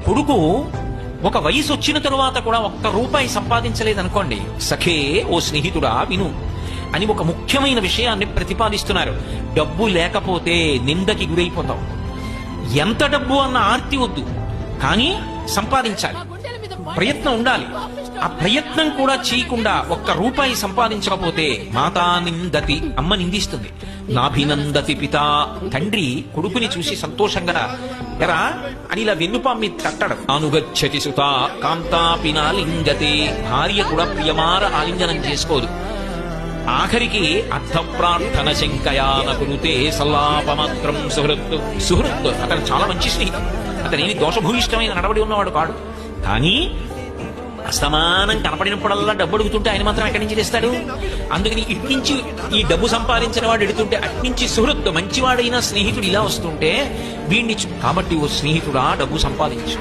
కొడుకు ఒక వయసు వచ్చిన తరువాత కూడా ఒక్క రూపాయి సంపాదించలేదనుకోండి, సఖే ఓ స్నేహితుడా విను అని ఒక ముఖ్యమైన విషయాన్ని ప్రతిపాదిస్తున్నారు. డబ్బు లేకపోతే నిందకి గురైపోతావు. ఎంత డబ్బు అన్న ఆర్తి వద్దు, కానీ సంపాదించాలి, ప్రయత్నం ఉండాలి. ఆ ప్రయత్నం కూడా చేయకుండా ఒక్క రూపాయి సంపాదించకపోతే మాతా నిందతి, అమ్మ నిందిస్తుంది. నాభినందతి పిత, తండ్రి కొడుకుని చూసి సంతోషంగా ఎరా అని ఇలా వెన్నుపాం మీద తట్టడు. అనుగచ్చతి సుత కాంతాపినా లింగతే, భార్య కూడా ప్రియమార ఆలింగనం చేసుకోదు. ఆఖరికి అర్థ ప్రార్థన శంకయాన కురుతే సల్లాపమాత్రం సుహృత్ అతను చాలా మంచి స్నేహితుడు, అతనేమి దోషభూయిష్టమైన నడవడి ఉన్నవాడు కాడు. కానీ అస్తమానం కనపడినప్పుడల్లా డబ్బు అడుగుతుంటే ఆయన మాత్రం ఎక్కడి నుంచి తెస్తాడు? అందుకని ఇట్నుంచి ఈ డబ్బు సంపాదించిన వాడు ఎడుతుంటే అట్నుంచి సుహృత్ మంచివాడైన స్నేహితుడు ఇలా వస్తుంటే వీడిని కాబట్టి ఓ స్నేహితుడా డబ్బు సంపాదించు.